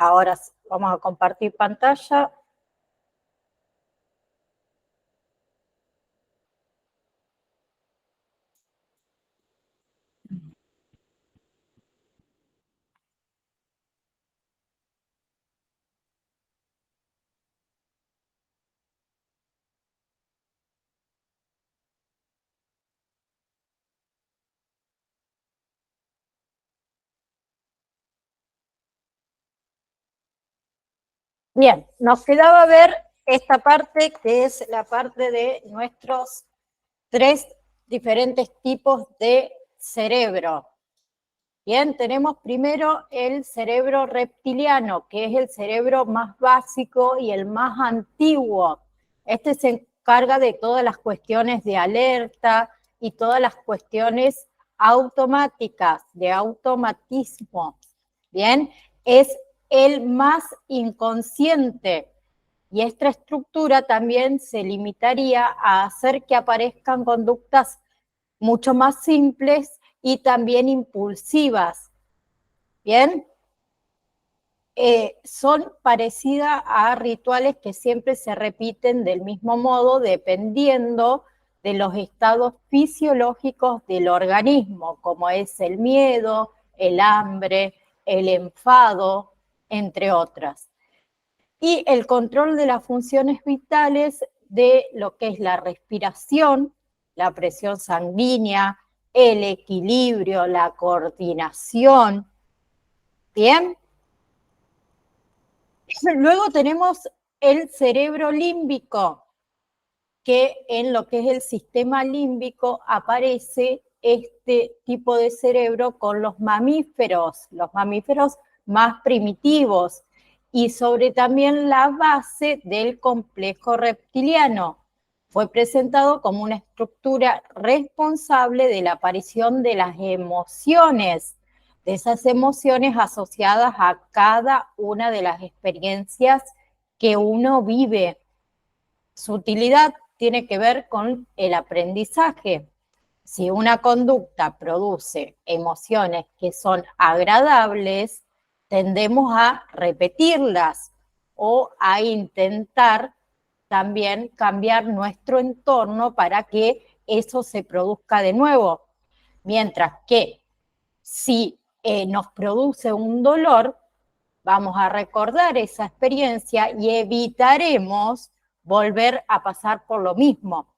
Ahora vamos a compartir pantalla. Bien, nos quedaba ver esta parte que es la parte de nuestros 3 diferentes tipos de cerebro. Bien, tenemos primero el cerebro reptiliano, que es el cerebro más básico y el más antiguo. Este se encarga de todas las cuestiones de alerta y todas las cuestiones automáticas, de automatismo. Bien, es el más inconsciente. Y esta estructura también se limitaría a hacer que aparezcan conductas mucho más simples y también impulsivas. ¿Bien? Son parecidas a rituales que siempre se repiten del mismo modo, dependiendo de los estados fisiológicos del organismo, como es el miedo, el hambre, el enfado, entre otras. Y el control de las funciones vitales de lo que es la respiración, la presión sanguínea, el equilibrio, la coordinación. ¿Bien? Luego tenemos el cerebro límbico, que en lo que es el sistema límbico aparece este tipo de cerebro con los mamíferos más primitivos, y sobre también la base del complejo reptiliano. Fue presentado como una estructura responsable de la aparición de las emociones, de esas emociones asociadas a cada una de las experiencias que uno vive. Su utilidad tiene que ver con el aprendizaje. Si una conducta produce emociones que son agradables, tendemos a repetirlas o a intentar también cambiar nuestro entorno para que eso se produzca de nuevo. Mientras que si nos produce un dolor, vamos a recordar esa experiencia y evitaremos volver a pasar por lo mismo.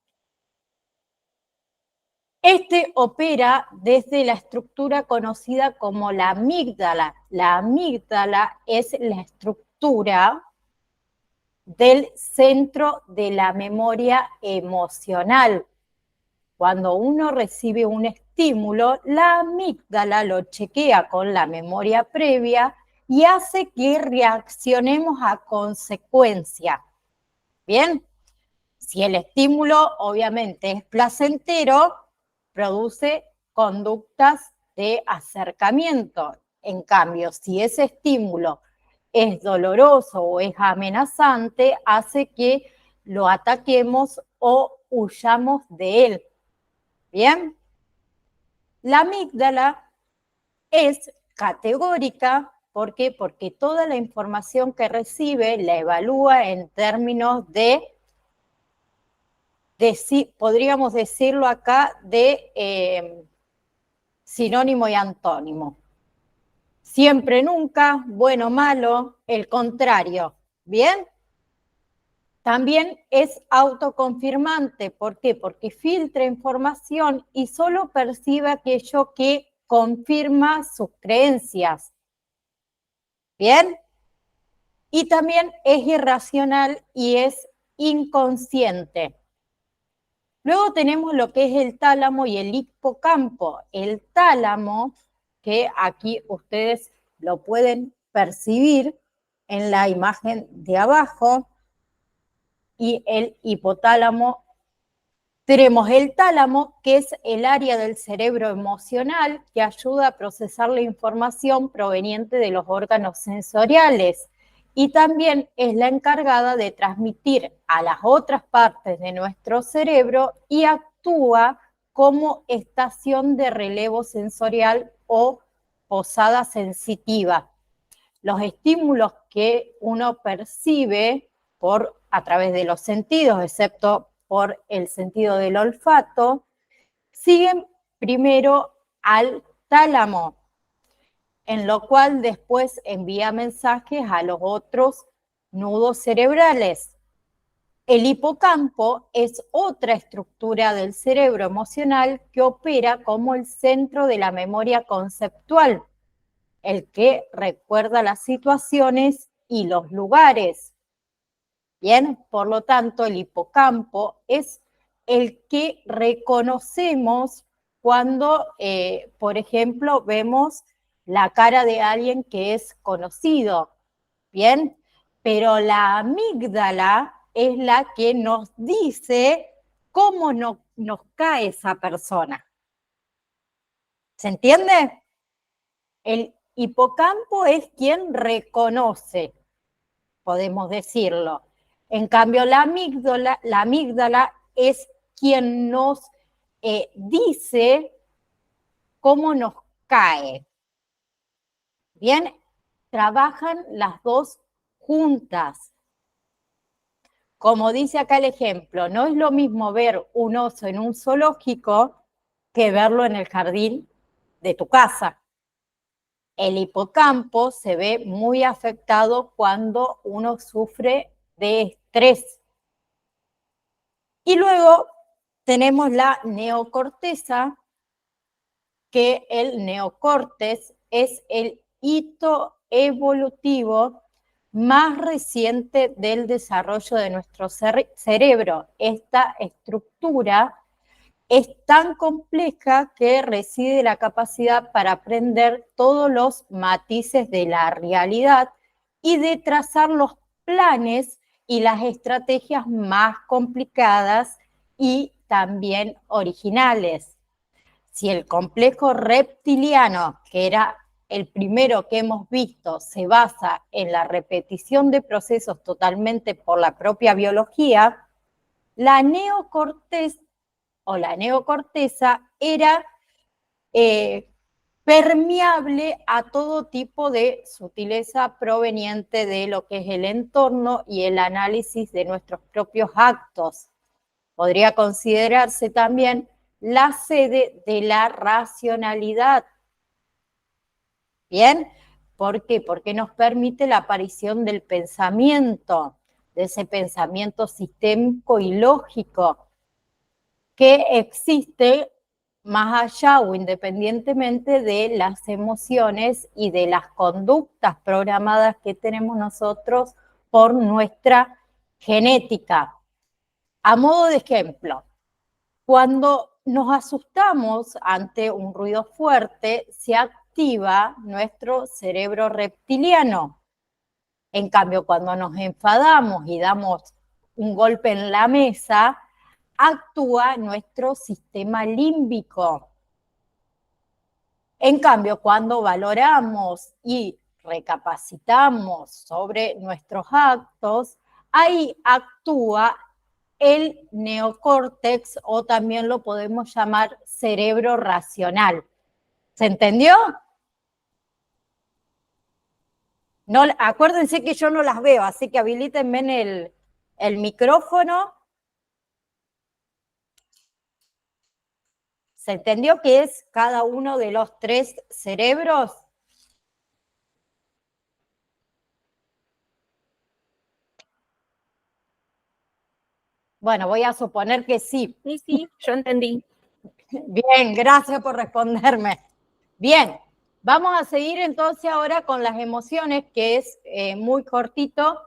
Este opera desde la estructura conocida como la amígdala. La amígdala es la estructura del centro de la memoria emocional. Cuando uno recibe un estímulo, la amígdala lo chequea con la memoria previa y hace que reaccionemos a consecuencia. ¿Bien? Si el estímulo obviamente es placentero, produce conductas de acercamiento. En cambio, si ese estímulo es doloroso o es amenazante, hace que lo ataquemos o huyamos de él. ¿Bien? La amígdala es categórica. ¿Por qué? Porque toda la información que recibe la evalúa en términos de podríamos decirlo acá, de sinónimo y antónimo. Siempre, nunca, bueno, malo, el contrario. ¿Bien? También es autoconfirmante. ¿Por qué? Porque filtra información y solo percibe aquello que confirma sus creencias. ¿Bien? Y también es irracional y es inconsciente. Luego tenemos lo que es el tálamo y el hipocampo. El tálamo, que aquí ustedes lo pueden percibir en la imagen de abajo, y el hipotálamo. Tenemos el tálamo, que es el área del cerebro emocional que ayuda a procesar la información proveniente de los órganos sensoriales, y también es la encargada de transmitir a las otras partes de nuestro cerebro y actúa como estación de relevo sensorial o posada sensitiva. los estímulos que uno percibe a través de los sentidos, excepto por el sentido del olfato, siguen primero al tálamo, en lo cual después envía mensajes a los otros nudos cerebrales. El hipocampo es otra estructura del cerebro emocional que opera como el centro de la memoria conceptual, el que recuerda las situaciones y los lugares. Bien, por lo tanto, el hipocampo es el que reconocemos cuando, por ejemplo, vemos la cara de alguien que es conocido. Bien, pero la amígdala es la que nos dice cómo nos cae esa persona. ¿Se entiende? El hipocampo es quien reconoce, podemos decirlo. En cambio, la amígdala es quien nos dice cómo nos cae. Bien, trabajan las dos juntas. Como dice acá el ejemplo, no es lo mismo ver un oso en un zoológico que verlo en el jardín de tu casa. El hipocampo se ve muy afectado cuando uno sufre de estrés. Y luego tenemos la neocorteza, que el neocórtex es el hito evolutivo más reciente del desarrollo de nuestro cerebro. Esta estructura es tan compleja que reside la capacidad para aprender todos los matices de la realidad y de trazar los planes y las estrategias más complicadas y también originales. Si el complejo reptiliano, que era el primero que hemos visto, se basa en la repetición de procesos totalmente por la propia biología, la neocorteza era permeable a todo tipo de sutileza proveniente de lo que es el entorno y el análisis de nuestros propios actos. Podría considerarse también la sede de la racionalidad. ¿Bien? ¿Por qué? Porque nos permite la aparición del pensamiento, de ese pensamiento sistémico y lógico que existe más allá o independientemente de las emociones y de las conductas programadas que tenemos nosotros por nuestra genética. A modo de ejemplo, cuando nos asustamos ante un ruido fuerte, se activa nuestro cerebro reptiliano. En cambio, cuando nos enfadamos y damos un golpe en la mesa, actúa nuestro sistema límbico. En cambio, cuando valoramos y recapacitamos sobre nuestros actos, ahí actúa el neocórtex, o también lo podemos llamar cerebro racional. ¿Se entendió? No, acuérdense que yo no las veo, así que habilítenme el micrófono. ¿Se entendió qué es cada uno de los tres cerebros? Bueno, voy a suponer que sí. Sí, yo entendí. Bien, gracias por responderme. Bien, vamos a seguir entonces ahora con las emociones, que es muy cortito.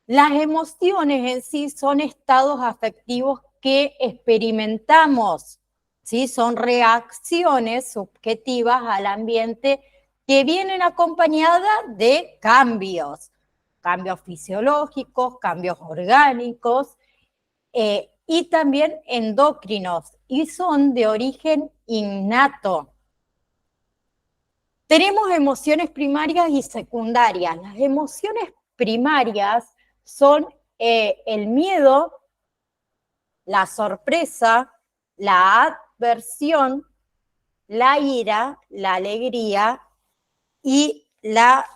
Las emociones en sí son estados afectivos que experimentamos, ¿sí? Son reacciones subjetivas al ambiente que vienen acompañadas de cambios fisiológicos, cambios orgánicos, y también endocrinos, y son de origen innato. Tenemos emociones primarias y secundarias. Las emociones primarias son el miedo, la sorpresa, la adversión, la ira, la alegría y la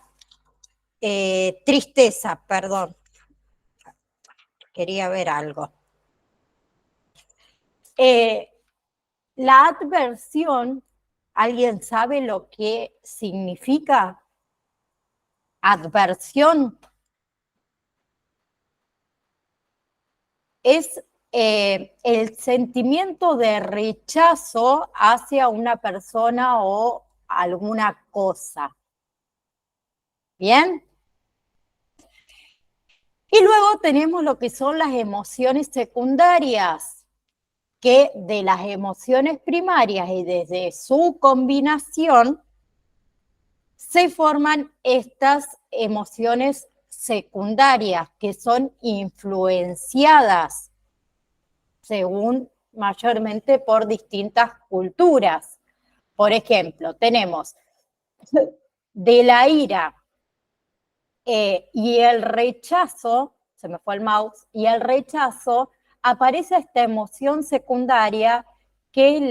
tristeza, perdón. Quería ver algo. La adversión, ¿alguien sabe lo que significa? Adversión es el sentimiento de rechazo hacia una persona o alguna cosa. ¿Bien? Y luego tenemos lo que son las emociones secundarias, que de las emociones primarias y desde su combinación se forman estas emociones secundarias que son influenciadas según mayormente por distintas culturas. Por ejemplo, tenemos de la ira y el rechazo, se me fue el mouse, y el rechazo, aparece esta emoción secundaria que es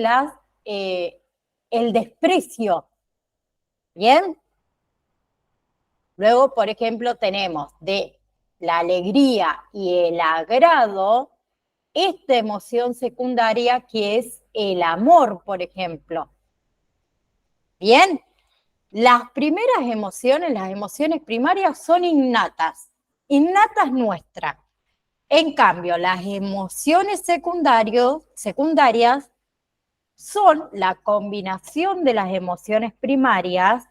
el desprecio. ¿Bien? Luego, por ejemplo, tenemos de la alegría y el agrado, esta emoción secundaria que es el amor, por ejemplo. ¿Bien? Las primeras emociones, las emociones primarias, son innatas nuestras. En cambio, las emociones secundarias son la combinación de las emociones primarias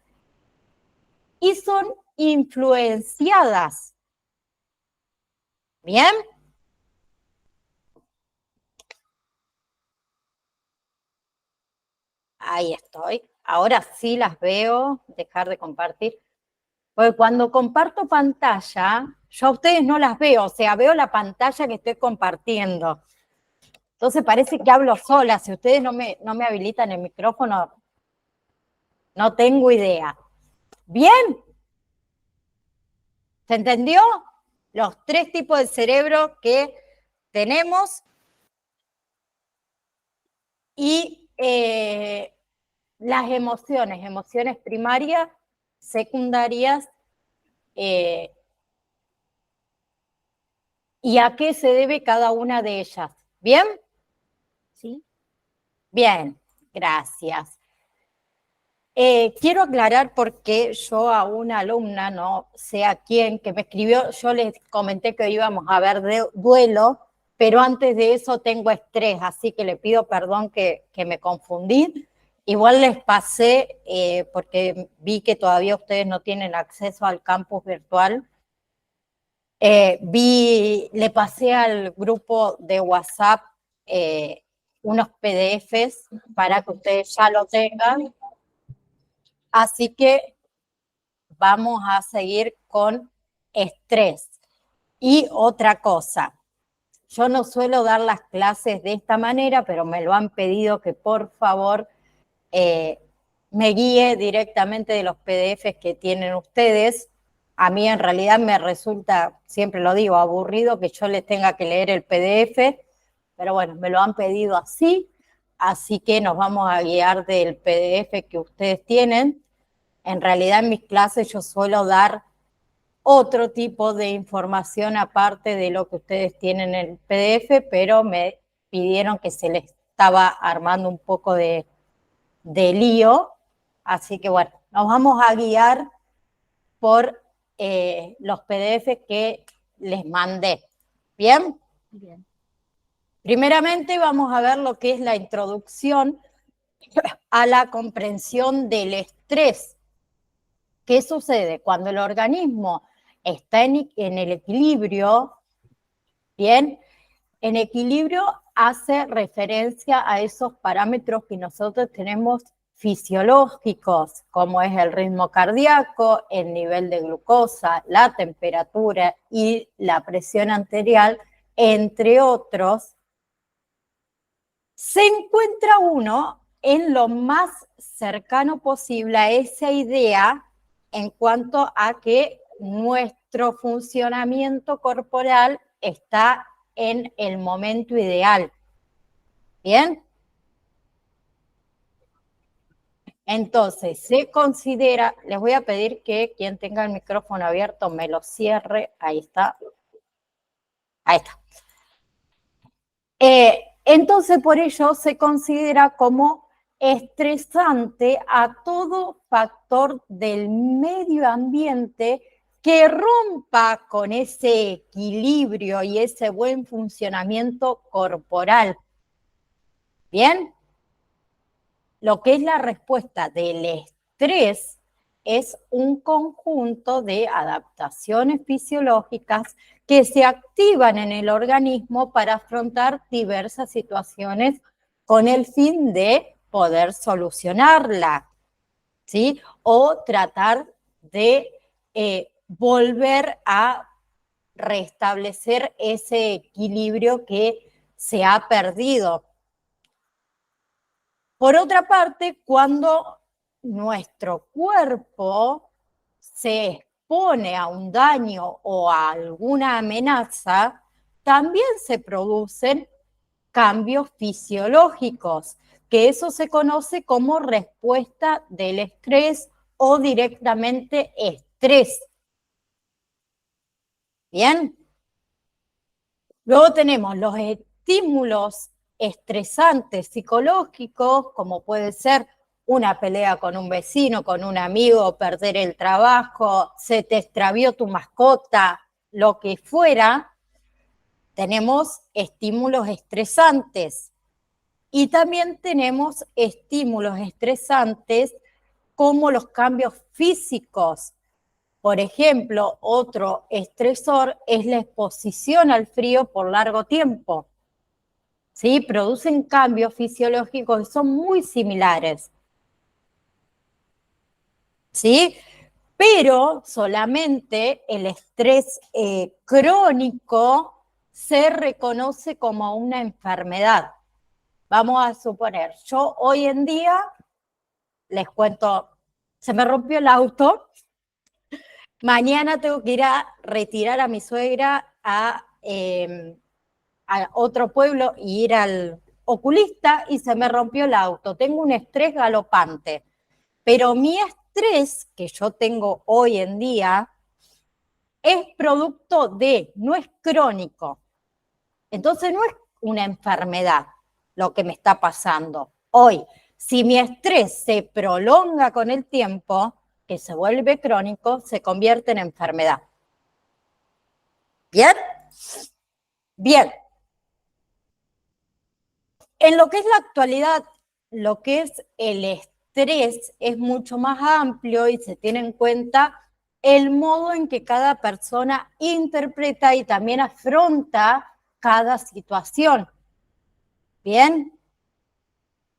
y son influenciadas. ¿Bien? Ahí estoy. Ahora sí las veo. Dejar de compartir. Porque cuando comparto pantalla, yo a ustedes no las veo. O sea, veo la pantalla que estoy compartiendo. Entonces parece que hablo sola. Si ustedes no me habilitan el micrófono, no tengo idea. ¿Bien? ¿Se entendió? Los tres tipos de cerebro que tenemos y las emociones primarias, secundarias, y a qué se debe cada una de ellas. ¿Bien? ¿Sí? Bien, gracias. Quiero aclarar porque yo a una alumna, no sé a quién, que me escribió, yo les comenté que íbamos a ver duelo, pero antes de eso tengo estrés, así que le pido perdón que me confundí. Igual les pasé, porque vi que todavía ustedes no tienen acceso al campus virtual. Le pasé al grupo de WhatsApp unos PDFs para que ustedes ya lo tengan. Así que vamos a seguir con estrés. Y otra cosa, yo no suelo dar las clases de esta manera, pero me lo han pedido que por favor me guíe directamente de los PDFs que tienen ustedes. A mí en realidad me resulta, siempre lo digo, aburrido que yo les tenga que leer el PDF, pero bueno, me lo han pedido así que nos vamos a guiar del PDF que ustedes tienen. En realidad en mis clases yo suelo dar otro tipo de información aparte de lo que ustedes tienen en el PDF, pero me pidieron que se les estaba armando un poco de lío, así que bueno, nos vamos a guiar por los PDF que les mandé. ¿Bien? Bien. Primeramente vamos a ver lo que es la introducción a la comprensión del estrés. ¿Qué sucede? Cuando el organismo está en el equilibrio, ¿bien? En equilibrio hace referencia a esos parámetros que nosotros tenemos fisiológicos, como es el ritmo cardíaco, el nivel de glucosa, la temperatura y la presión arterial, entre otros. Se encuentra uno en lo más cercano posible a esa idea en cuanto a que nuestro funcionamiento corporal está en el momento ideal. ¿Bien? Entonces, se considera, les voy a pedir que quien tenga el micrófono abierto me lo cierre, ahí está. Ahí está. Entonces, por ello se considera como estresante a todo factor del medio ambiente que rompa con ese equilibrio y ese buen funcionamiento corporal. ¿Bien? Lo que es la respuesta del estrés es un conjunto de adaptaciones fisiológicas que se activan en el organismo para afrontar diversas situaciones con el fin de poder solucionarla, ¿sí? O tratar de volver a restablecer ese equilibrio que se ha perdido. Por otra parte, cuando nuestro cuerpo se expone a un daño o a alguna amenaza, también se producen cambios fisiológicos, que eso se conoce como respuesta del estrés o directamente estrés. ¿Bien? Luego tenemos los estímulos estresantes psicológicos, como puede ser una pelea con un vecino, con un amigo, perder el trabajo, se te extravió tu mascota, lo que fuera. Tenemos estímulos estresantes y también tenemos estímulos estresantes como los cambios físicos. Por ejemplo, otro estresor es la exposición al frío por largo tiempo. ¿Sí? Producen cambios fisiológicos que son muy similares. ¿Sí? Pero solamente el estrés crónico se reconoce como una enfermedad. Vamos a suponer, yo hoy en día, les cuento, se me rompió el auto, mañana tengo que ir a retirar a mi suegra a otro pueblo y ir al oculista y se me rompió el auto. Tengo un estrés galopante. Pero mi estrés que yo tengo hoy en día es producto de, no es crónico. Entonces no es una enfermedad lo que me está pasando hoy. Si mi estrés se prolonga con el tiempo, que se vuelve crónico, se convierte en enfermedad. ¿Bien? Bien. En lo que es la actualidad, lo que es el estrés es mucho más amplio y se tiene en cuenta el modo en que cada persona interpreta y también afronta cada situación. Bien,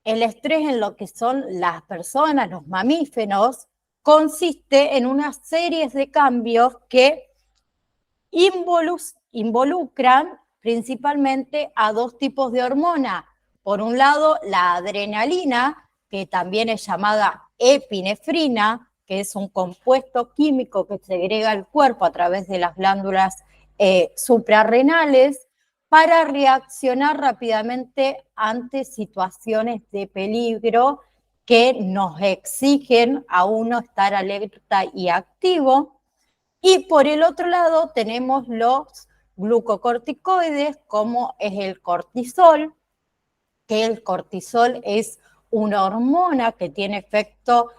el estrés en lo que son las personas, los mamíferos, consiste en una serie de cambios que involucran principalmente a dos tipos de hormona. Por un lado, la adrenalina, que también es llamada epinefrina, que es un compuesto químico que segrega el cuerpo a través de las glándulas suprarrenales para reaccionar rápidamente ante situaciones de peligro que nos exigen a uno estar alerta y activo. Y por el otro lado tenemos los glucocorticoides, como es el cortisol, que el cortisol es una hormona que tiene efecto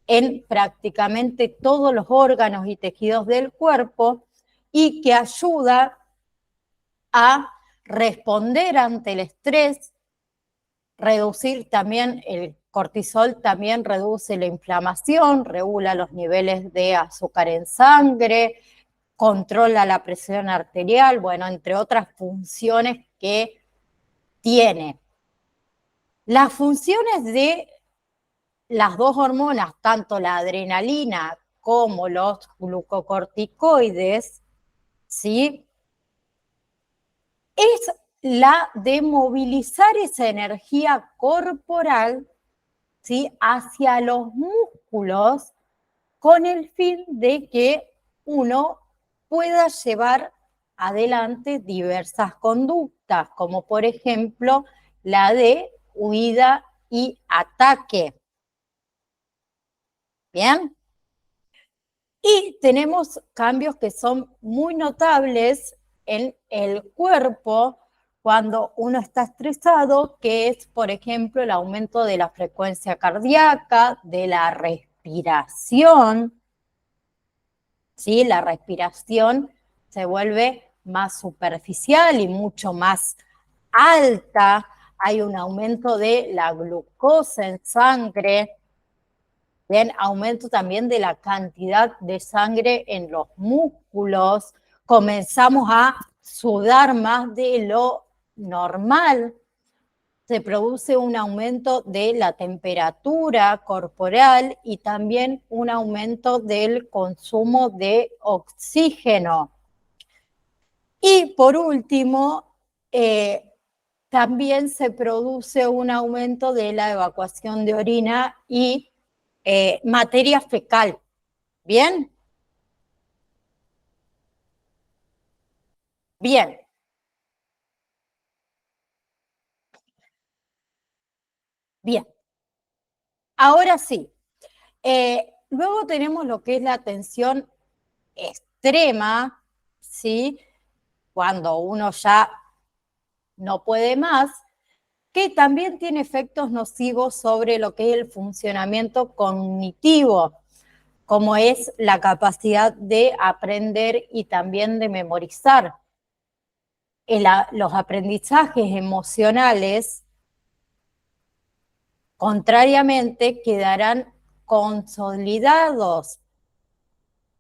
en prácticamente todos los órganos y tejidos del cuerpo y que ayuda a responder ante el estrés, reducir también el cortisol, también reduce la inflamación, regula los niveles de azúcar en sangre, controla la presión arterial, bueno, entre otras funciones que tiene. Las funciones de las dos hormonas, tanto la adrenalina como los glucocorticoides, ¿sí? Es la de movilizar esa energía corporal, ¿sí? Hacia los músculos con el fin de que uno pueda llevar adelante diversas conductas, como por ejemplo la de huida y ataque. ¿Bien? Y tenemos cambios que son muy notables en el cuerpo cuando uno está estresado, que es, por ejemplo, el aumento de la frecuencia cardíaca, de la respiración, ¿sí? La respiración se vuelve más superficial y mucho más alta, hay un aumento de la glucosa en sangre, bien, aumento también de la cantidad de sangre en los músculos, comenzamos a sudar más de lo normal, se produce un aumento de la temperatura corporal y también un aumento del consumo de oxígeno. Y por último, también se produce un aumento de la evacuación de orina y materia fecal. ¿Bien? Bien. Bien. Ahora sí. Luego tenemos lo que es la tensión extrema, ¿sí? Cuando uno ya no puede más, que también tiene efectos nocivos sobre lo que es el funcionamiento cognitivo, como es la capacidad de aprender y también de memorizar. Los aprendizajes emocionales, contrariamente, quedarán consolidados,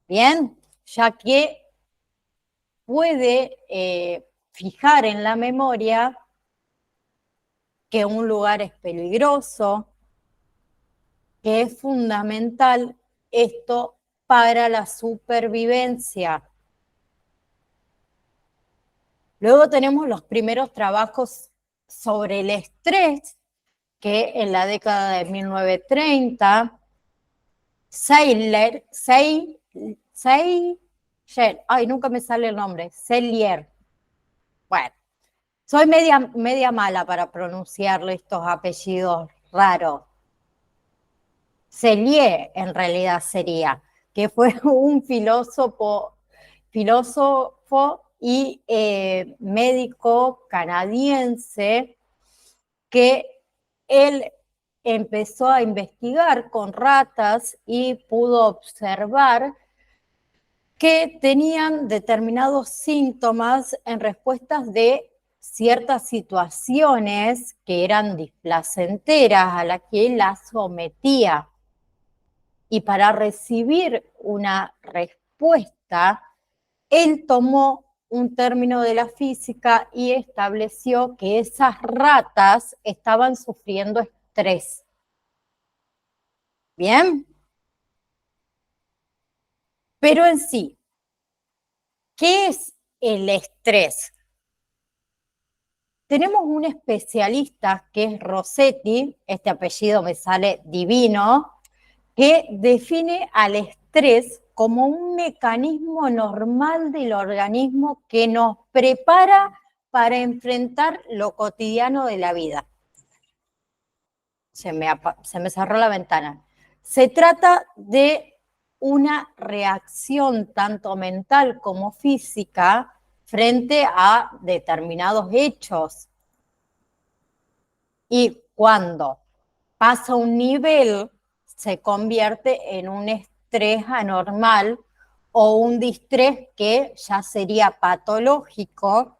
¿bien? Ya que puede fijar en la memoria que un lugar es peligroso, que es fundamental esto para la supervivencia. Luego tenemos los primeros trabajos sobre el estrés, que en la década de 1930, Seiler, ay, nunca me sale el nombre, Sellier. Bueno, soy media mala para pronunciarle estos apellidos raros. Sellier en realidad sería, que fue un filósofo y médico canadiense que él empezó a investigar con ratas y pudo observar que tenían determinados síntomas en respuestas de ciertas situaciones que eran displacenteras a las que él las sometía. Y para recibir una respuesta, él tomó un término de la física y estableció que esas ratas estaban sufriendo estrés. ¿Bien? Pero en sí, ¿qué es el estrés? Tenemos un especialista que es Rossetti, este apellido me sale divino, que define al estrés como un mecanismo normal del organismo que nos prepara para enfrentar lo cotidiano de la vida. Se me cerró la ventana. Se trata de una reacción tanto mental como física frente a determinados hechos. Y cuando pasa un nivel, se convierte en un estrés anormal o un distrés que ya sería patológico,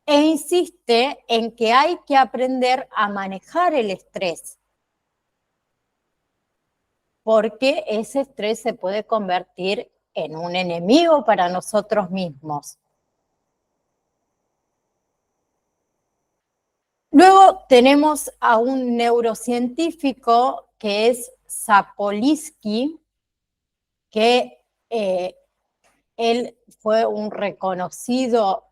e insiste en que hay que aprender a manejar el estrés, porque ese estrés se puede convertir en un enemigo para nosotros mismos. Luego tenemos a un neurocientífico que es Sapolsky, que él fue un reconocido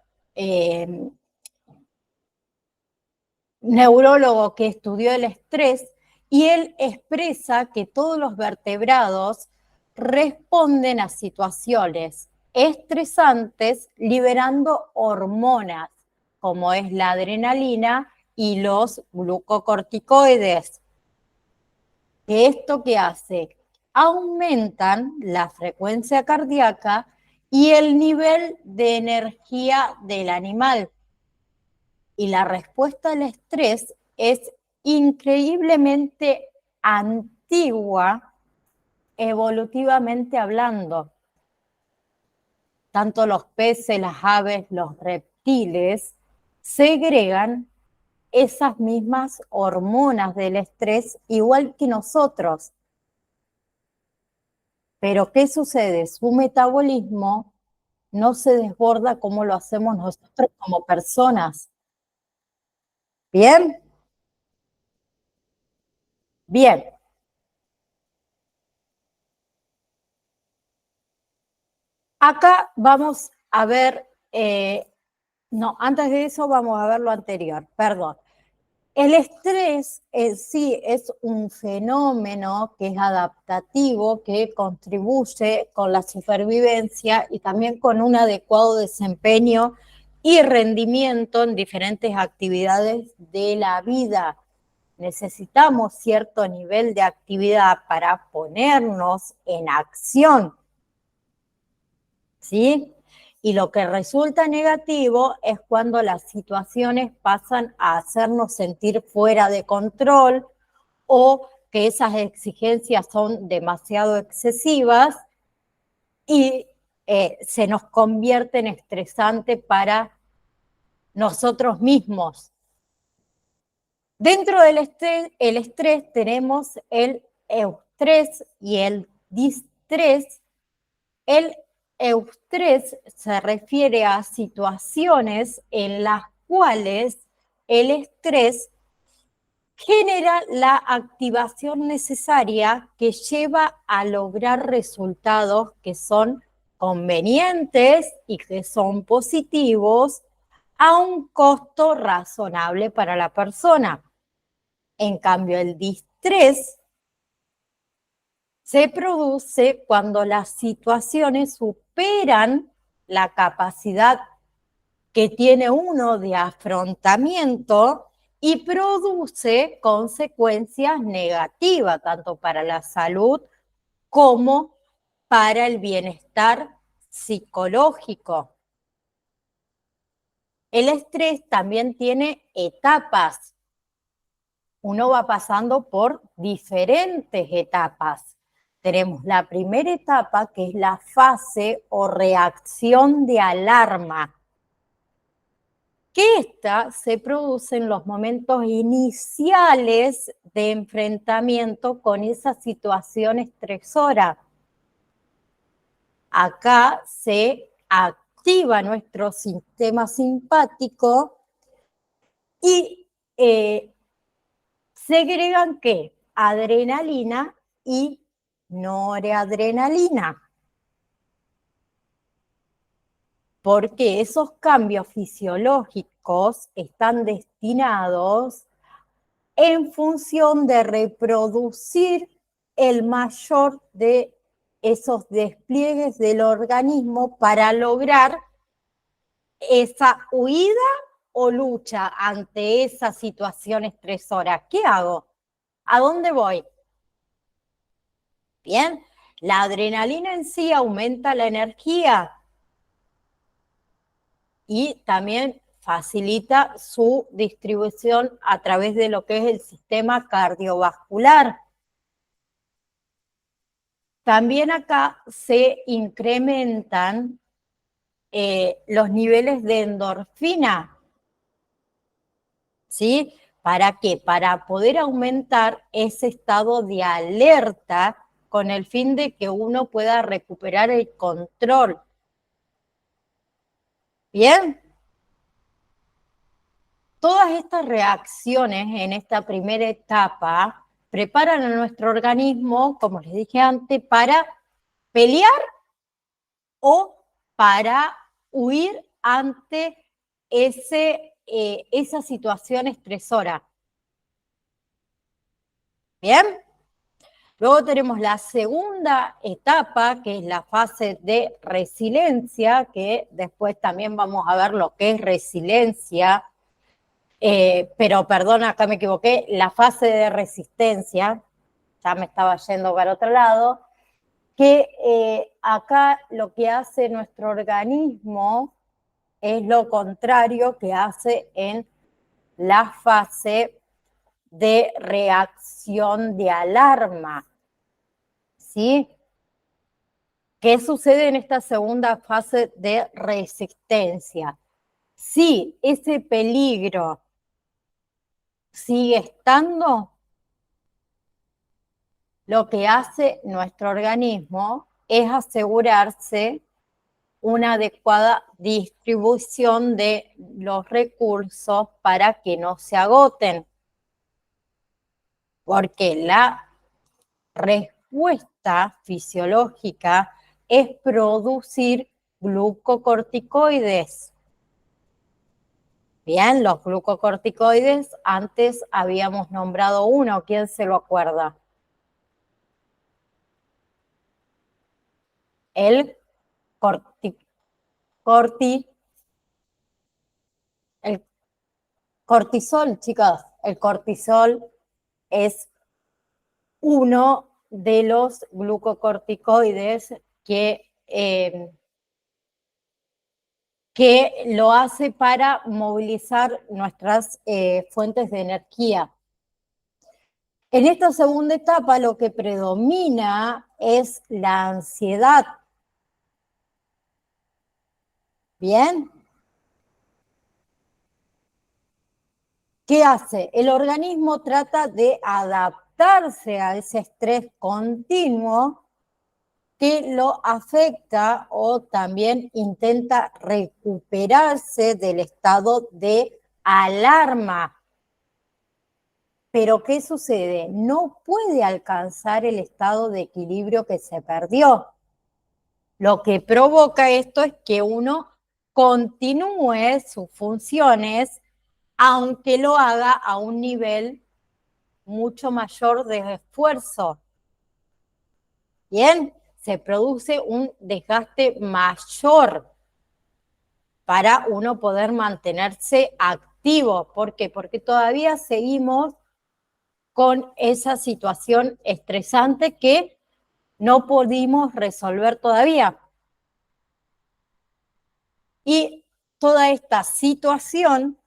neurólogo que estudió el estrés, y él expresa que todos los vertebrados responden a situaciones estresantes liberando hormonas, como es la adrenalina y los glucocorticoides. ¿Esto qué hace? aumentan la frecuencia cardíaca y el nivel de energía del animal. Y la respuesta al estrés es increíblemente antigua, evolutivamente hablando. Tanto los peces, las aves, los reptiles segregan esas mismas hormonas del estrés igual que nosotros. Pero ¿qué sucede? Su metabolismo no se desborda como lo hacemos nosotros como personas. ¿Bien? Bien. Acá vamos a ver, no, antes de eso vamos a ver lo anterior, perdón. El estrés sí es un fenómeno que es adaptativo, que contribuye con la supervivencia y también con un adecuado desempeño y rendimiento en diferentes actividades de la vida. Necesitamos cierto nivel de actividad para ponernos en acción, ¿sí? Y lo que resulta negativo es cuando las situaciones pasan a hacernos sentir fuera de control o que esas exigencias son demasiado excesivas y se nos convierte en estresante para nosotros mismos. Dentro del estrés tenemos el eustrés y el distrés. El eustrés se refiere a situaciones en las cuales el estrés genera la activación necesaria que lleva a lograr resultados que son convenientes y que son positivos a un costo razonable para la persona. En cambio, el distrés se produce cuando las situaciones superan la capacidad que tiene uno de afrontamiento y produce consecuencias negativas, tanto para la salud como para el bienestar psicológico. El estrés también tiene etapas. Uno va pasando por diferentes etapas. Tenemos la primera etapa, que es la fase o reacción de alarma, que esta se produce en los momentos iniciales de enfrentamiento con esa situación estresora. Acá se activa nuestro sistema simpático y segregan ¿qué? Adrenalina y noradrenalina. Porque esos cambios fisiológicos están destinados en función de reproducir el mayor de esos despliegues del organismo para lograr esa huida o lucha ante esa situación estresora. ¿Qué hago? ¿A dónde voy? Bien, la adrenalina en sí aumenta la energía y también facilita su distribución a través de lo que es el sistema cardiovascular. También acá se incrementan los niveles de endorfina, ¿sí? ¿Para qué? Para poder aumentar ese estado de alerta con el fin de que uno pueda recuperar el control. ¿Bien? Todas estas reacciones en esta primera etapa preparan a nuestro organismo, como les dije antes, para pelear o para huir ante esa situación estresora. ¿Bien? Luego tenemos la segunda etapa, que es la fase de resiliencia, que después también vamos a ver lo que es resiliencia, pero perdón, acá me equivoqué, la fase de resistencia, ya me estaba yendo para otro lado. que acá lo que hace nuestro organismo es lo contrario que hace en la fase de reacción de alarma, ¿sí? ¿Qué sucede en esta segunda fase de resistencia? Si ese peligro sigue estando, lo que hace nuestro organismo es asegurarse una adecuada distribución de los recursos para que no se agoten. Porque la respuesta fisiológica es producir glucocorticoides. Bien, los glucocorticoides, antes habíamos nombrado uno, ¿quién se lo acuerda? El el cortisol, chicas. El cortisol es uno de los glucocorticoides que lo hace para movilizar nuestras fuentes de energía. En esta segunda etapa lo que predomina es la ansiedad. ¿Bien? ¿Qué hace? El organismo trata de adaptarse a ese estrés continuo que lo afecta o también intenta recuperarse del estado de alarma. Pero ¿qué sucede? No puede alcanzar el estado de equilibrio que se perdió. Lo que provoca esto es que uno continúe sus funciones, aunque lo haga a un nivel mucho mayor de esfuerzo. Bien, se produce un desgaste mayor para uno poder mantenerse activo. ¿Por qué? Porque todavía seguimos con esa situación estresante que no pudimos resolver todavía. Y toda esta situación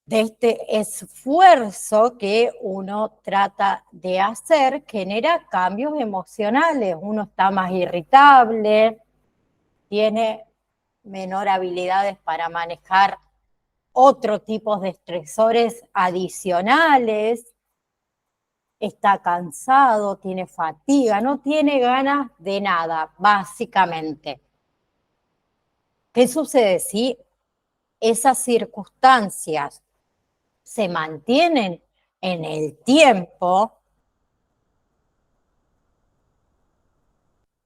de este esfuerzo que uno trata de hacer genera cambios emocionales. Uno está más irritable, tiene menor habilidades para manejar otro tipo de estresores adicionales, está cansado, tiene fatiga, no tiene ganas de nada, básicamente. ¿Qué sucede si esas circunstancias se mantienen en el tiempo?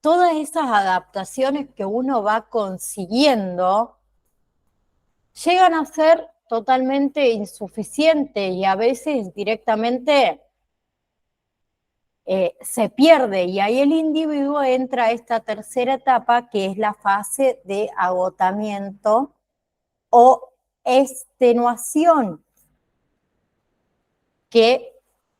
Todas esas adaptaciones que uno va consiguiendo llegan a ser totalmente insuficientes y a veces directamente se pierde, y ahí el individuo entra a esta tercera etapa que es la fase de agotamiento o extenuación, que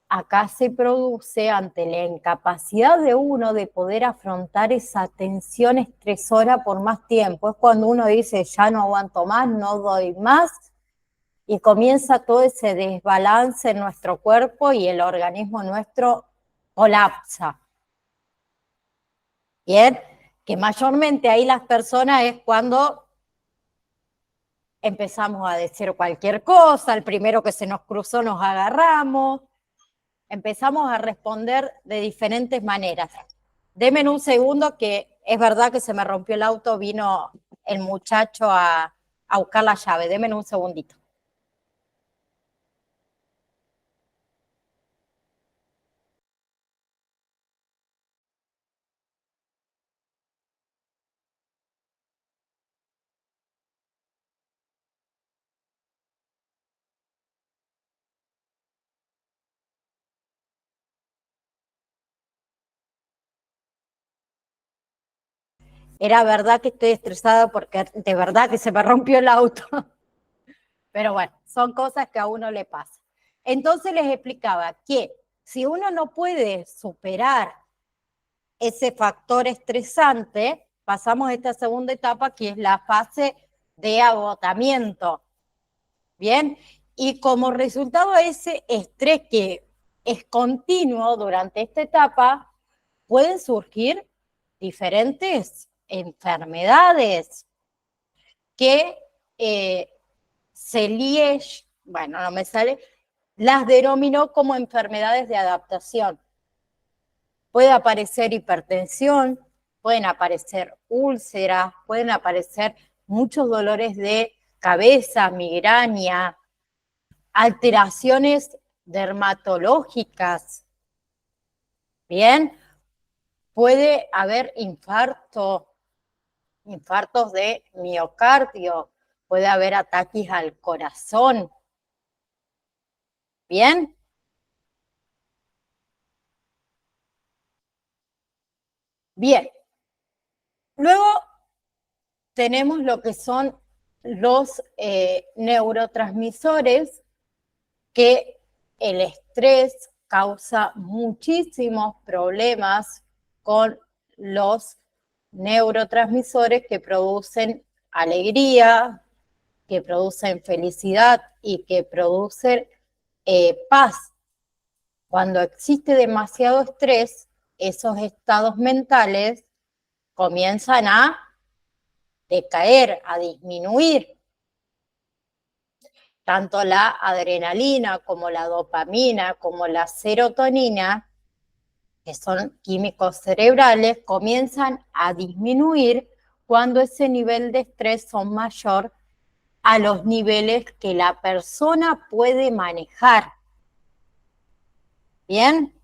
acá se produce ante la incapacidad de uno de poder afrontar esa tensión estresora por más tiempo. Es cuando uno dice, ya no aguanto más, no doy más, y comienza todo ese desbalance en nuestro cuerpo y el organismo nuestro colapsa. Bien, que mayormente ahí las personas es cuando empezamos a decir cualquier cosa, el primero que se nos cruzó nos agarramos, empezamos a responder de diferentes maneras. Deme un segundo, que es verdad que se me rompió el auto, vino el muchacho a buscar la llave. Deme un segundito. Era verdad que estoy estresada porque de verdad que se me rompió el auto. Pero bueno, son cosas que a uno le pasa. Entonces les explicaba que si uno no puede superar ese factor estresante, pasamos a esta segunda etapa que es la fase de agotamiento. Bien, y como resultado de ese estrés que es continuo durante esta etapa, pueden surgir diferentes enfermedades que Celiech, bueno, no me sale, las denominó como enfermedades de adaptación. Puede aparecer hipertensión, pueden aparecer úlceras, pueden aparecer muchos dolores de cabeza, migraña, alteraciones dermatológicas. Bien, puede haber infartos de miocardio, puede haber ataques al corazón. Bien. Bien. Luego tenemos lo que son los neurotransmisores, que el estrés causa muchísimos problemas con los neurotransmisores que producen alegría, que producen felicidad y que producen paz. Cuando existe demasiado estrés, esos estados mentales comienzan a decaer, a disminuir. Tanto la adrenalina como la dopamina como la serotonina, que son químicos cerebrales, comienzan a disminuir cuando ese nivel de estrés son mayor a los niveles que la persona puede manejar. Bien,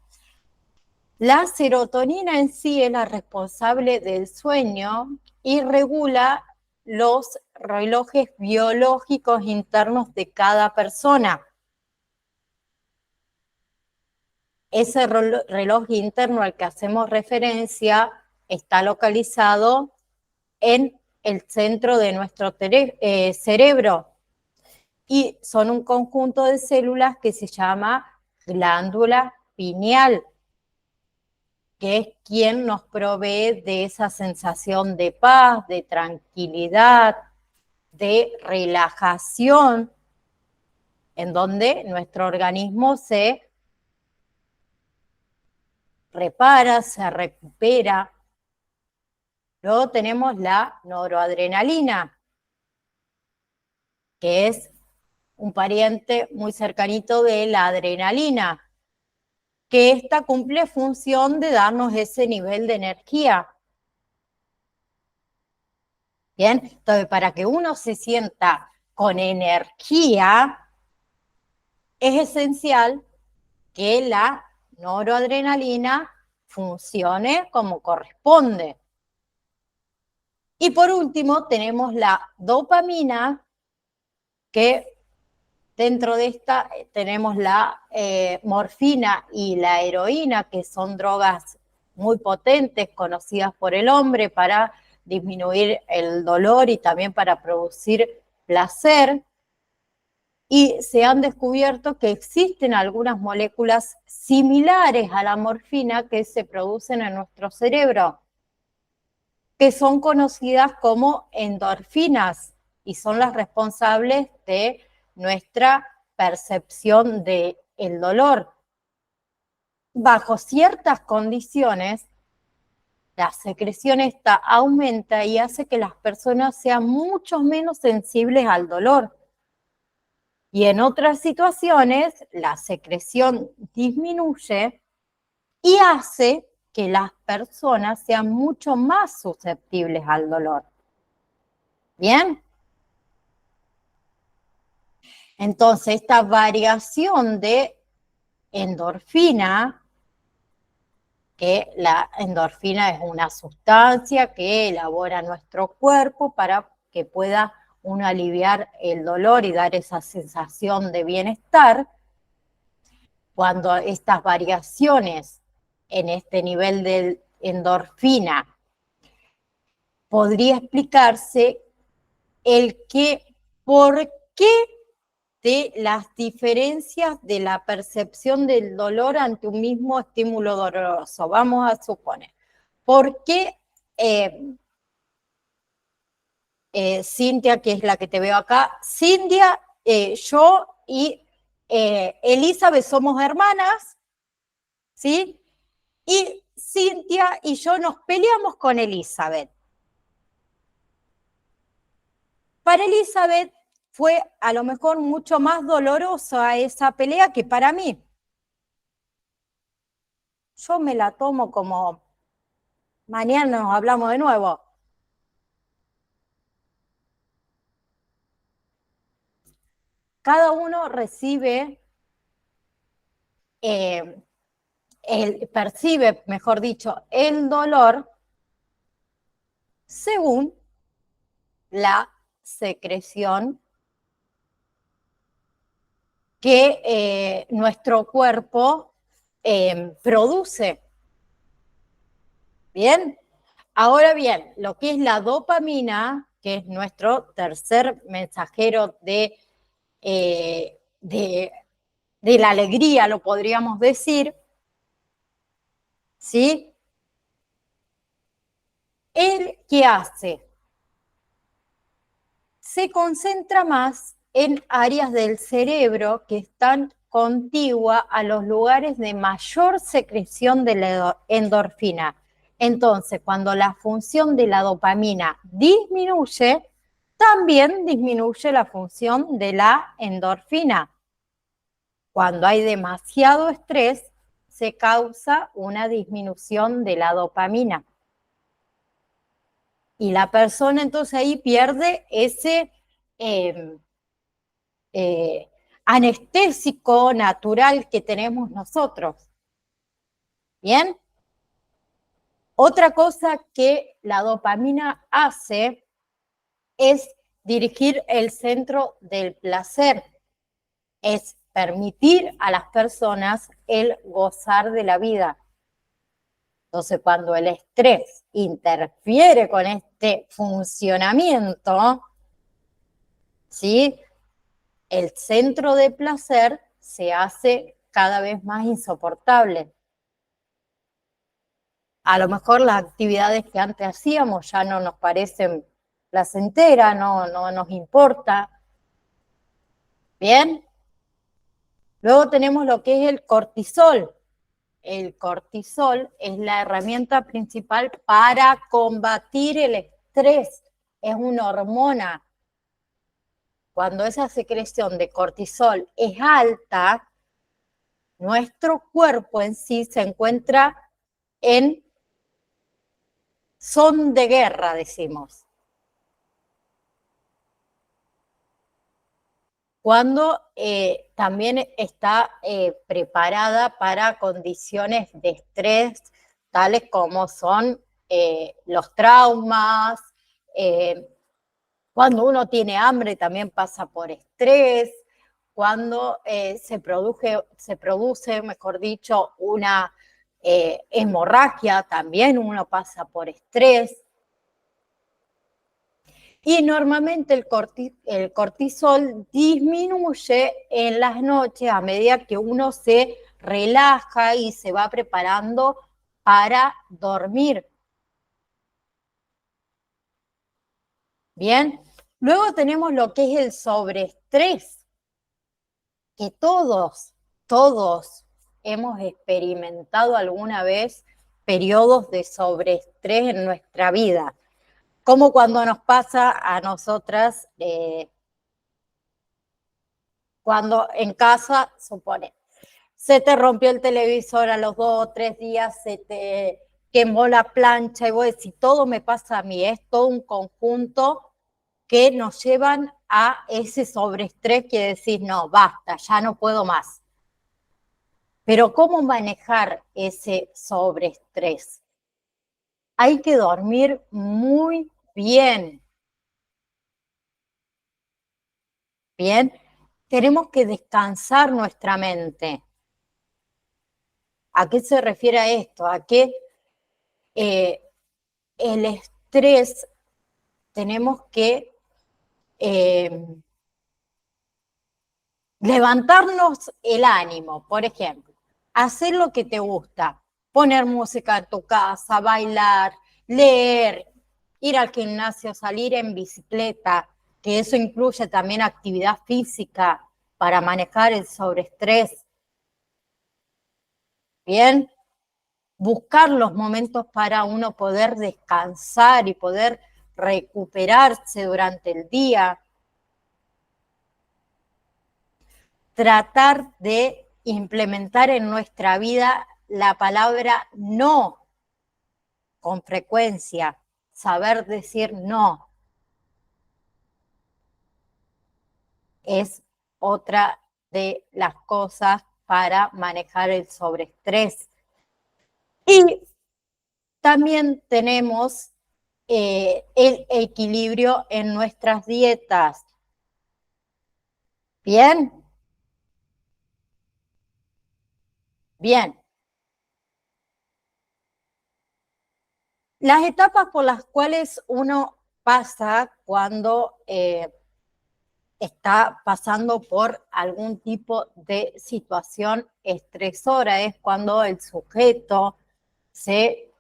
la serotonina en sí es la responsable del sueño y regula los relojes biológicos internos de cada persona. Ese reloj interno al que hacemos referencia está localizado en el centro de nuestro cerebro y son un conjunto de células que se llama glándula pineal, que es quien nos provee de esa sensación de paz, de tranquilidad, de relajación, en donde nuestro organismo se repara, se recupera. Luego tenemos la noradrenalina, que es un pariente muy cercanito de la adrenalina, que esta cumple función de darnos ese nivel de energía. Bien, entonces para que uno se sienta con energía, es esencial que la noradrenalina funcione como corresponde. Y por último tenemos la dopamina, que dentro de esta tenemos la morfina y la heroína, que son drogas muy potentes, conocidas por el hombre para disminuir el dolor y también para producir placer. Y se han descubierto que existen algunas moléculas similares a la morfina que se producen en nuestro cerebro, que son conocidas como endorfinas y son las responsables de nuestra percepción del dolor. Bajo ciertas condiciones, la secreción esta aumenta y hace que las personas sean mucho menos sensibles al dolor. Y en otras situaciones, la secreción disminuye y hace que las personas sean mucho más susceptibles al dolor. ¿Bien? Entonces, esta variación de endorfina, que la endorfina es una sustancia que elabora nuestro cuerpo para que pueda uno aliviar el dolor y dar esa sensación de bienestar. Cuando estas variaciones en este nivel de endorfina podría explicarse el que por qué de las diferencias de la percepción del dolor ante un mismo estímulo doloroso. Vamos a suponer, Porque Cintia, que es la que te veo acá, Cintia, yo y Elizabeth somos hermanas, ¿sí? Y Cintia y yo nos peleamos con Elizabeth. Para Elizabeth fue a lo mejor mucho más dolorosa esa pelea que para mí. Yo me la tomo como, mañana nos hablamos de nuevo. Cada uno recibe, percibe, mejor dicho, el dolor según la secreción que nuestro cuerpo produce. ¿Bien? Ahora bien, lo que es la dopamina, que es nuestro tercer mensajero de la alegría, lo podríamos decir, ¿sí? ¿El qué hace? Se concentra más en áreas del cerebro que están contiguas a los lugares de mayor secreción de la endorfina. Entonces, cuando la función de la dopamina disminuye, también disminuye la función de la endorfina. Cuando hay demasiado estrés, se causa una disminución de la dopamina. Y la persona entonces ahí pierde ese anestésico natural que tenemos nosotros. ¿Bien? Otra cosa que la dopamina hace es dirigir el centro del placer, es permitir a las personas el gozar de la vida. Entonces, cuando el estrés interfiere con este funcionamiento, ¿sí? El centro de placer se hace cada vez más insoportable. A lo mejor las actividades que antes hacíamos ya no nos parecen placenteras, no nos importa. ¿Bien? Luego tenemos lo que es el cortisol. El cortisol es la herramienta principal para combatir el estrés. Es una hormona. Cuando esa secreción de cortisol es alta, nuestro cuerpo en sí se encuentra en son de guerra, decimos. Cuando también está preparada para condiciones de estrés, tales como son los traumas, cuando uno tiene hambre también pasa por estrés, cuando se produce, mejor dicho, una hemorragia, también uno pasa por estrés. Y normalmente el cortisol disminuye en las noches a medida que uno se relaja y se va preparando para dormir. Bien, luego tenemos lo que es el sobreestrés, que todos hemos experimentado alguna vez periodos de sobreestrés en nuestra vida, como cuando nos pasa a nosotras cuando en casa, supone, se te rompió el televisor a los 2 o 3 días, se te quemó la plancha y vos decís, todo me pasa a mí, es todo un conjunto que nos llevan a ese sobreestrés que decís, no, basta, ya no puedo más. Pero ¿cómo manejar ese sobreestrés? Hay que dormir muy bien. Bien, tenemos que descansar nuestra mente. ¿A qué se refiere a esto? A que el estrés tenemos que levantarnos el ánimo, por ejemplo, hacer lo que te gusta. poner música en tu casa, bailar, leer, ir al gimnasio, salir en bicicleta, que eso incluye también actividad física para manejar el sobreestrés. Bien, buscar los momentos para uno poder descansar y poder recuperarse durante el día. Tratar de implementar en nuestra vida la palabra no con frecuencia, saber decir no. Es otra de las cosas para manejar el sobreestrés. Y también tenemos el equilibrio en nuestras dietas. ¿Bien? Bien. Las etapas por las cuales uno pasa cuando está pasando por algún tipo de situación estresora es cuando el sujeto se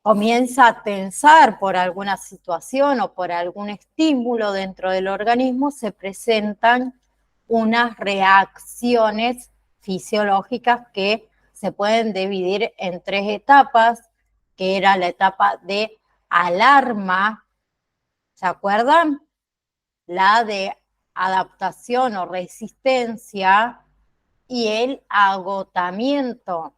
comienza a tensar por alguna situación o por algún estímulo dentro del organismo, se presentan unas reacciones fisiológicas que se pueden dividir en 3 etapas, que era la etapa de alarma, ¿se acuerdan? La de adaptación o resistencia y el agotamiento.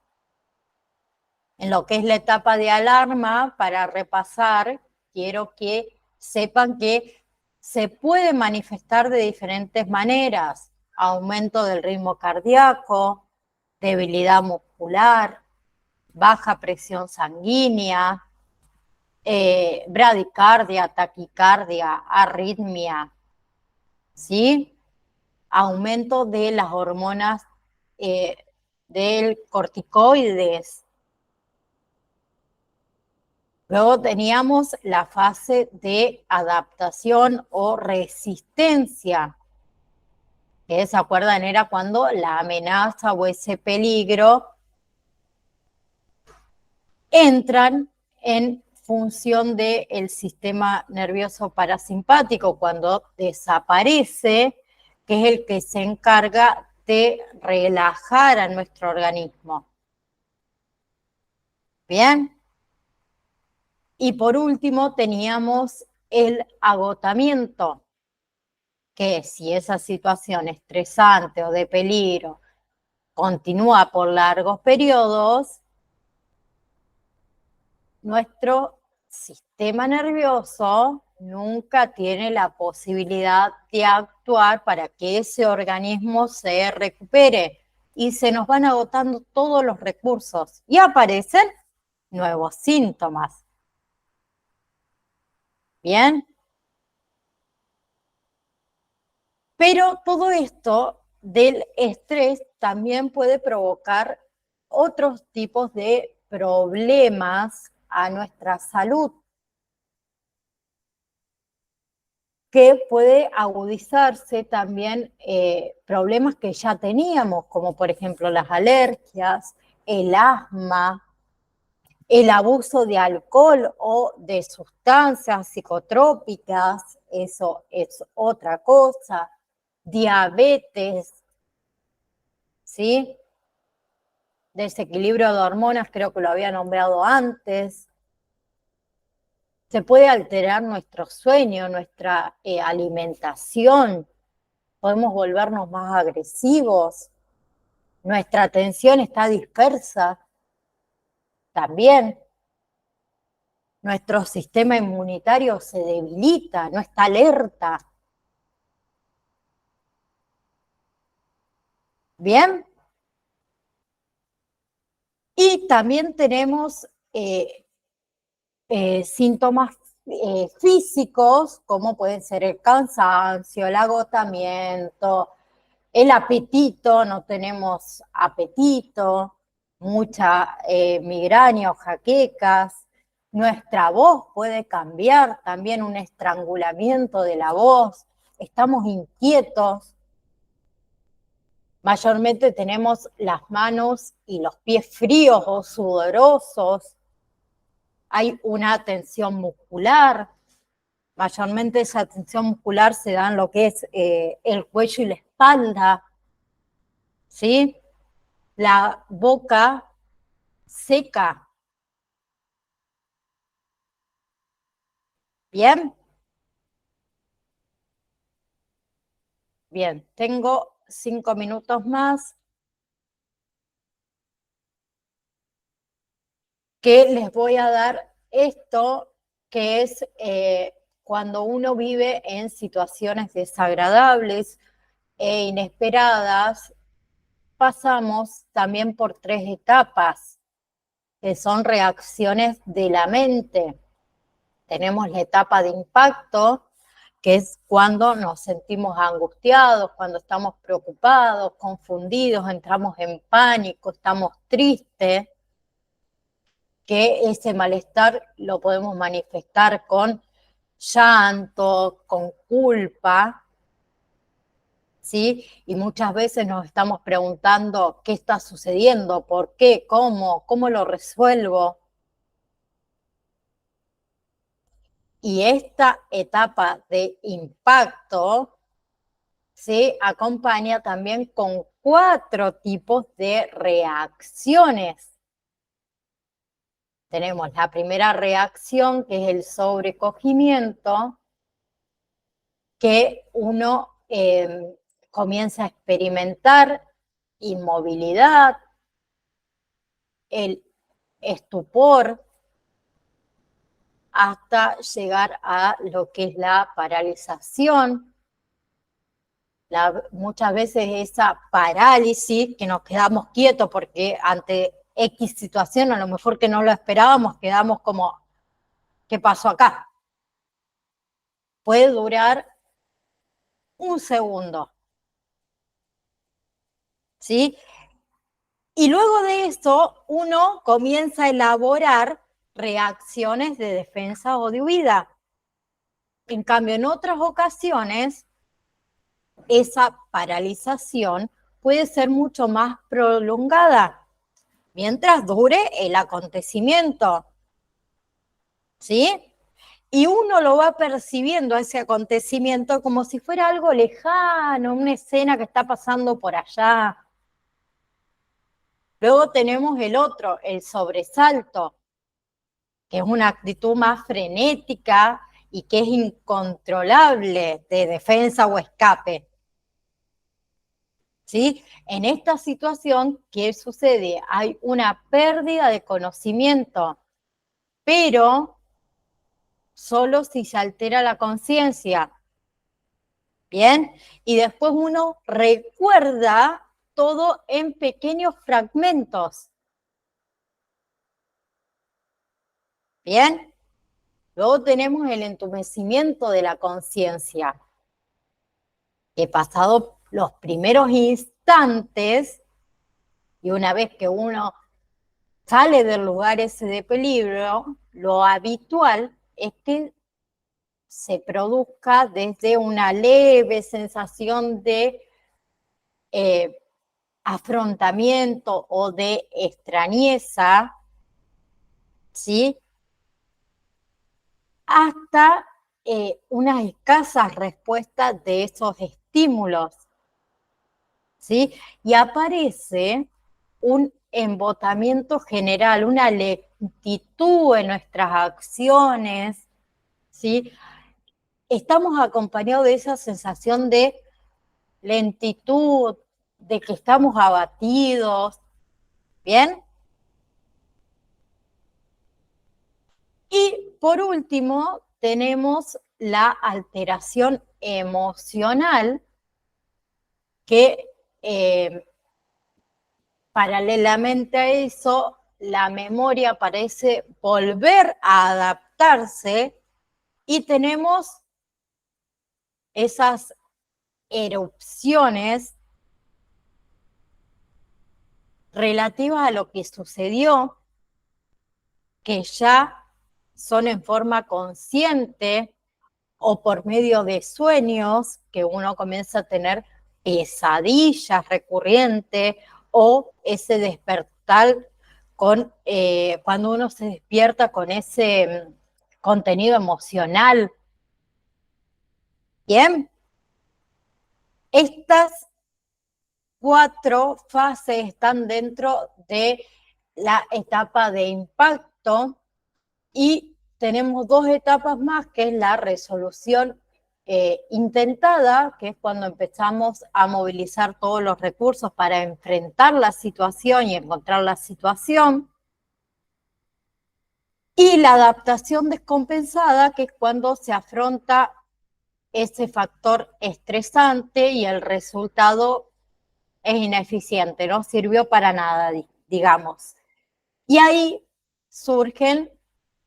En lo que es la etapa de alarma, para repasar, quiero que sepan que se puede manifestar de diferentes maneras: aumento del ritmo cardíaco, debilidad muscular, baja presión sanguínea, bradicardia, taquicardia, arritmia, ¿sí? Aumento de las hormonas del corticoides. Luego teníamos la fase de adaptación o resistencia, que se acuerdan era cuando la amenaza o ese peligro entran en función del sistema nervioso parasimpático, cuando desaparece, que es el que se encarga de relajar a nuestro organismo. ¿Bien? Y por último teníamos el agotamiento, que si esa situación estresante o de peligro continúa por largos periodos, nuestro sistema nervioso nunca tiene la posibilidad de actuar para que ese organismo se recupere y se nos van agotando todos los recursos y aparecen nuevos síntomas. ¿Bien? Pero todo esto del estrés también puede provocar otros tipos de problemas a nuestra salud, que puede agudizarse también problemas que ya teníamos, como por ejemplo las alergias, el asma, el abuso de alcohol o de sustancias psicotrópicas, eso es otra cosa, diabetes, ¿sí? Desequilibrio de hormonas, creo que lo había nombrado antes. Se puede alterar nuestro sueño, nuestra alimentación, podemos volvernos más agresivos, nuestra atención está dispersa también, nuestro sistema inmunitario se debilita, no está alerta. ¿Bien? Y también tenemos síntomas físicos, como pueden ser el cansancio, el agotamiento, el apetito, no tenemos apetito, mucha migraña o jaquecas. Nuestra voz puede cambiar, también un estrangulamiento de la voz, estamos inquietos. Mayormente tenemos las manos y los pies fríos o sudorosos. Hay una tensión muscular. Mayormente esa tensión muscular se da en lo que es el cuello y la espalda, ¿sí? La boca seca. ¿Bien? Bien, tengo 5 minutos más que les voy a dar esto, que es cuando uno vive en situaciones desagradables e inesperadas, pasamos también por 3 etapas, que son reacciones de la mente. Tenemos la etapa de impacto, que es cuando nos sentimos angustiados, cuando estamos preocupados, confundidos, entramos en pánico, estamos tristes, que ese malestar lo podemos manifestar con llanto, con culpa, ¿sí? Y muchas veces nos estamos preguntando qué está sucediendo, por qué, cómo lo resuelvo. Y esta etapa de impacto se acompaña también con 4 tipos de reacciones. Tenemos la primera reacción, que es el sobrecogimiento, que uno comienza a experimentar inmovilidad, el estupor, hasta llegar a lo que es la paralización. Muchas veces esa parálisis, que nos quedamos quietos porque ante X situación, a lo mejor que no lo esperábamos, quedamos como, ¿qué pasó acá? Puede durar un segundo, ¿sí? Y luego de eso, uno comienza a elaborar reacciones de defensa o de huida. En cambio, en otras ocasiones, esa paralización puede ser mucho más prolongada, mientras dure el acontecimiento, ¿sí? Y uno lo va percibiendo ese acontecimiento como si fuera algo lejano, una escena que está pasando por allá. Luego tenemos el otro, el sobresalto, que es una actitud más frenética y que es incontrolable de defensa o escape. ¿Sí? En esta situación, ¿qué sucede? Hay una pérdida de conocimiento, pero solo si se altera la conciencia. ¿Bien? Y después uno recuerda todo en pequeños fragmentos. ¿Bien? Luego tenemos el entumecimiento de la conciencia, que pasado los primeros instantes, y una vez que uno sale del lugar ese de peligro, lo habitual es que se produzca desde una leve sensación de afrontamiento o de extrañeza, ¿sí? Hasta unas escasas respuestas de esos estímulos, ¿sí? Y aparece un embotamiento general, una lentitud en nuestras acciones, ¿sí? Estamos acompañados de esa sensación de lentitud, de que estamos abatidos, ¿bien? Y por último, tenemos la alteración emocional, que paralelamente a eso, la memoria parece volver a adaptarse y tenemos esas erupciones relativas a lo que sucedió, que ya son en forma consciente o por medio de sueños que uno comienza a tener pesadillas recurrentes o ese despertar con, cuando uno se despierta con ese contenido emocional. Bien, estas 4 fases están dentro de la etapa de impacto y tenemos 2 etapas más, que es la resolución intentada, que es cuando empezamos a movilizar todos los recursos para enfrentar la situación y encontrar la situación. Y la adaptación descompensada, que es cuando se afronta ese factor estresante y el resultado es ineficiente, no sirvió para nada, digamos. Y ahí surgen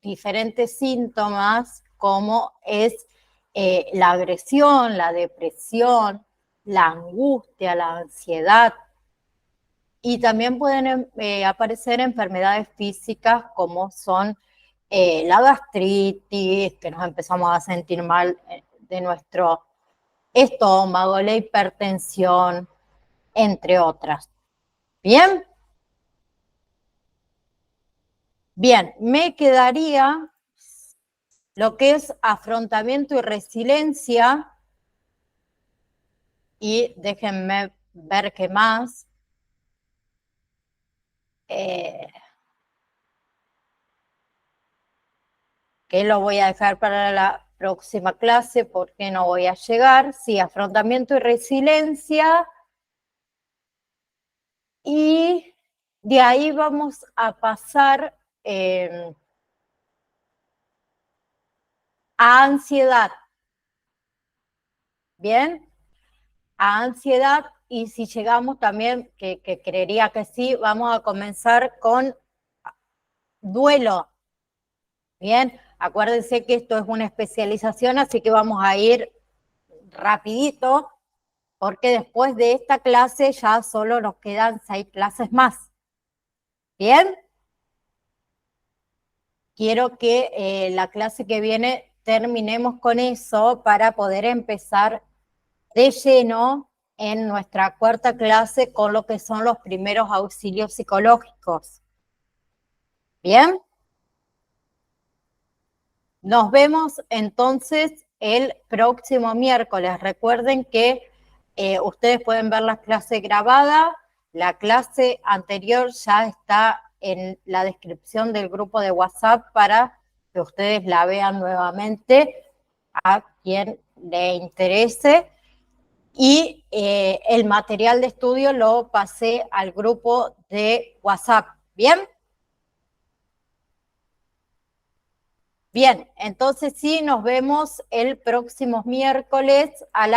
diferentes síntomas como es la agresión, la depresión, la angustia, la ansiedad. Y también pueden aparecer enfermedades físicas como son la gastritis, que nos empezamos a sentir mal de nuestro estómago, la hipertensión, entre otras. ¿Bien? Bien, me quedaría lo que es afrontamiento y resiliencia, y déjenme ver qué más. Que lo voy a dejar para la próxima clase porque no voy a llegar. Sí, afrontamiento y resiliencia. Y de ahí vamos a pasar a ansiedad. ¿Bien? A ansiedad, y si llegamos también, que creería que sí, vamos a comenzar con duelo. Bien, acuérdense que esto es una especialización, así que vamos a ir rapidito, porque después de esta clase ya solo nos quedan 6 clases más. ¿Bien? Quiero que la clase que viene terminemos con eso para poder empezar de lleno en nuestra 4ª clase con lo que son los primeros auxilios psicológicos. ¿Bien? Nos vemos entonces el próximo miércoles. Recuerden que ustedes pueden ver la clase grabada. La clase anterior ya está en la descripción del grupo de WhatsApp para que ustedes la vean nuevamente a quien le interese. Y el material de estudio lo pasé al grupo de WhatsApp. ¿Bien? Bien, entonces sí, nos vemos el próximo miércoles a la